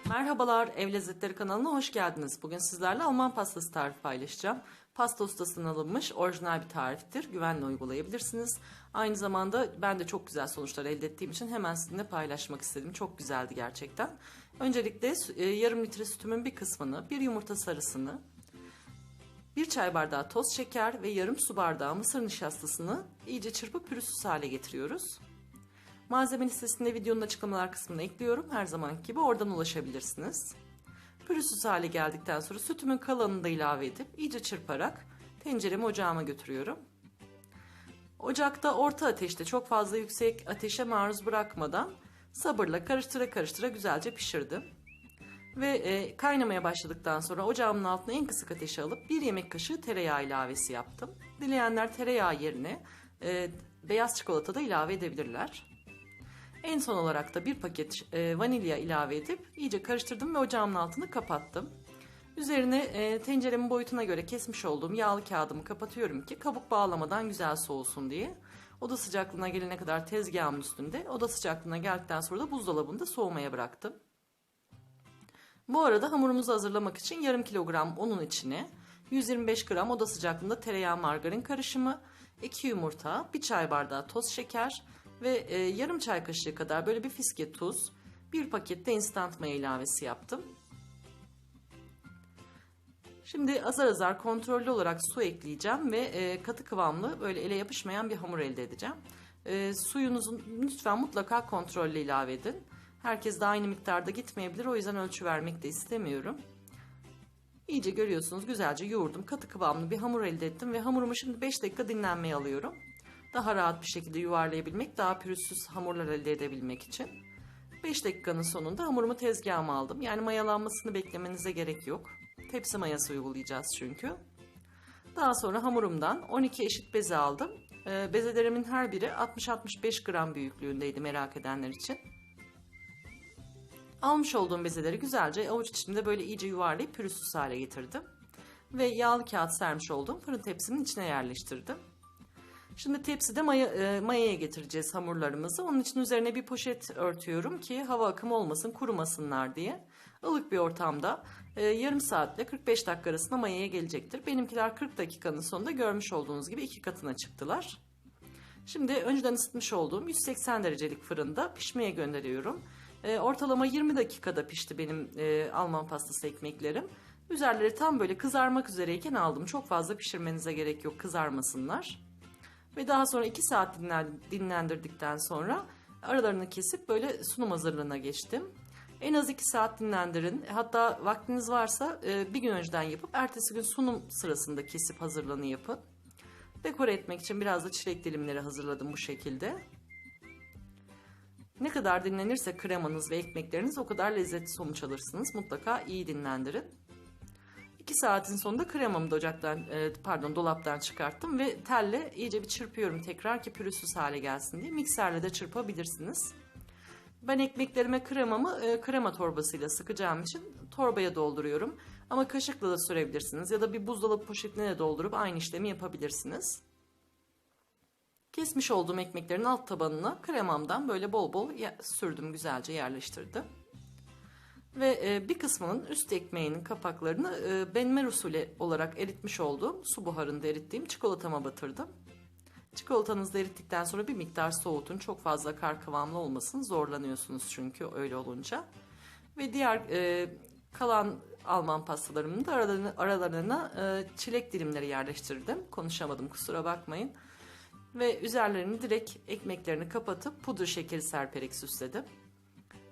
Merhabalar, Ev Lezzetleri kanalına hoş geldiniz. Bugün sizlerle Alman pastası tarifi paylaşacağım. Pasta ustasından alınmış orijinal bir tariftir. Güvenle uygulayabilirsiniz. Aynı zamanda ben de çok güzel sonuçlar elde ettiğim için hemen sizinle paylaşmak istedim. Çok güzeldi gerçekten. Öncelikle yarım litre sütümün bir kısmını, bir yumurta sarısını, bir çay bardağı toz şeker ve yarım su bardağı mısır nişastasını iyice çırpıp pürüzsüz hale getiriyoruz. Malzeme listesini de videonun açıklamalar kısmına ekliyorum. Her zamanki gibi oradan ulaşabilirsiniz. Pürüzsüz hale geldikten sonra sütümün kalanını da ilave edip iyice çırparak tenceremi ocağıma götürüyorum. Ocakta orta ateşte çok fazla yüksek ateşe maruz bırakmadan sabırla karıştıra karıştıra güzelce pişirdim. Ve kaynamaya başladıktan sonra ocağımın altına en kısık ateşe alıp bir yemek kaşığı tereyağı ilavesi yaptım. Dileyenler tereyağı yerine beyaz çikolata da ilave edebilirler. En son olarak da bir paket vanilya ilave edip iyice karıştırdım ve ocağımın altını kapattım. Üzerine tenceremin boyutuna göre kesmiş olduğum yağlı kağıdımı kapatıyorum ki kabuk bağlamadan güzel soğusun diye. Oda sıcaklığına gelene kadar tezgahımın üstünde, oda sıcaklığına geldikten sonra da buzdolabında soğumaya bıraktım. Bu arada hamurumuzu hazırlamak için yarım kilogram unun içine 125 gram oda sıcaklığında tereyağı margarin karışımı, 2 yumurta, 1 çay bardağı toz şeker ve yarım çay kaşığı kadar böyle bir fiske tuz, bir paket de instant maya ilavesi yaptım. Şimdi azar azar kontrollü olarak su ekleyeceğim ve katı kıvamlı böyle ele yapışmayan bir hamur elde edeceğim. Suyunuzu lütfen mutlaka kontrollü ilave edin. Herkes de aynı miktarda gitmeyebilir, o yüzden ölçü vermek de istemiyorum. İyice görüyorsunuz, güzelce yoğurdum, katı kıvamlı bir hamur elde ettim ve hamurumu şimdi 5 dakika dinlenmeye alıyorum. Daha rahat bir şekilde yuvarlayabilmek, daha pürüzsüz hamurlar elde edebilmek için. 5 dakikanın sonunda hamurumu tezgahıma aldım. Yani mayalanmasını beklemenize gerek yok. Tepsi mayası uygulayacağız çünkü. Daha sonra hamurumdan 12 eşit beze aldım. Bezelerimin her biri 60-65 gram büyüklüğündeydi merak edenler için. Almış olduğum bezeleri güzelce avuç içinde böyle iyice yuvarlayıp pürüzsüz hale getirdim. Ve yağlı kağıt sermiş olduğum fırın tepsimin içine yerleştirdim. Şimdi tepside mayaya getireceğiz hamurlarımızı. Onun için üzerine bir poşet örtüyorum ki hava akımı olmasın, kurumasınlar diye. Ilık bir ortamda yarım saatle 45 dakika arasında mayaya gelecektir. Benimkiler 40 dakikanın sonunda görmüş olduğunuz gibi 2 katına çıktılar. Şimdi önceden ısıtmış olduğum 180 derecelik fırında pişmeye gönderiyorum. Ortalama 20 dakikada pişti benim Alman pastası ekmeklerim. Üzerleri tam böyle kızarmak üzereyken aldım. Çok fazla pişirmenize gerek yok, kızarmasınlar. Ve daha sonra 2 saat dinlendirdikten sonra aralarını kesip böyle sunum hazırlığına geçtim. En az 2 saat dinlendirin. Hatta vaktiniz varsa bir gün önceden yapıp ertesi gün sunum sırasında kesip hazırlığını yapın. Dekore etmek için biraz da çilek dilimleri hazırladım bu şekilde. Ne kadar dinlenirse kremanız ve ekmekleriniz o kadar lezzetli sonuç alırsınız. Mutlaka iyi dinlendirin. 2 saatin sonunda kremamı da dolaptan çıkarttım ve telle iyice bir çırpıyorum tekrar ki pürüzsüz hale gelsin diye. Mikserle de çırpabilirsiniz. Ben ekmeklerime kremamı krema torbasıyla sıkacağım için torbaya dolduruyorum. Ama kaşıkla da sürebilirsiniz ya da bir buzdolabı poşetine de doldurup aynı işlemi yapabilirsiniz. Kesmiş olduğum ekmeklerin alt tabanına kremamdan böyle bol bol sürdüm, güzelce yerleştirdim. Ve bir kısmının üst ekmeğinin kapaklarını benmer usulü olarak eritmiş olduğum su buharında erittiğim çikolatama batırdım. Çikolatanızı da erittikten sonra bir miktar soğutun. Çok fazla kar kıvamlı olmasın, zorlanıyorsunuz çünkü öyle olunca. Ve diğer kalan Alman pastalarımın da aralarına çilek dilimleri yerleştirdim. Konuşamadım, kusura bakmayın. Ve üzerlerini direkt ekmeklerini kapatıp pudra şekeri serperek süsledim.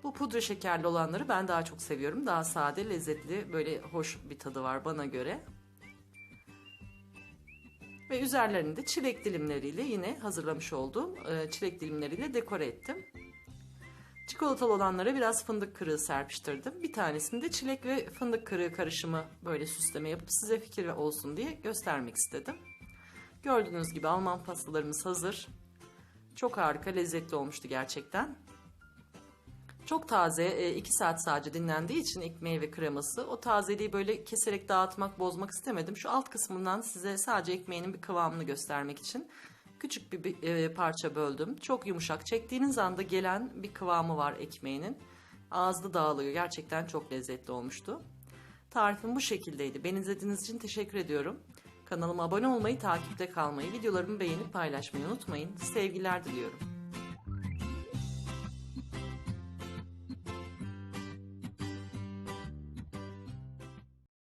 Bu pudra şekerli olanları ben daha çok seviyorum. Daha sade, lezzetli, böyle hoş bir tadı var bana göre. Ve üzerlerini de çilek dilimleriyle yine hazırlamış olduğum çilek dilimleriyle dekore ettim. Çikolatalı olanlara biraz fındık kırığı serpiştirdim. Bir tanesini de çilek ve fındık kırığı karışımı böyle süsleme yapıp size fikir olsun diye göstermek istedim. Gördüğünüz gibi Alman pastalarımız hazır. Çok harika, lezzetli olmuştu gerçekten. Çok taze, 2 saat sadece dinlendiği için ekmeği ve kreması, o tazeliği böyle keserek dağıtmak, bozmak istemedim. Şu alt kısmından size sadece ekmeğinin bir kıvamını göstermek için küçük bir parça böldüm. Çok yumuşak, çektiğiniz anda gelen bir kıvamı var ekmeğinin. Ağızda dağılıyor. Gerçekten çok lezzetli olmuştu. Tarifim bu şekildeydi. Beni izlediğiniz için teşekkür ediyorum. Kanalıma abone olmayı, takipte kalmayı, videolarımı beğenip paylaşmayı unutmayın. Sevgiler diliyorum.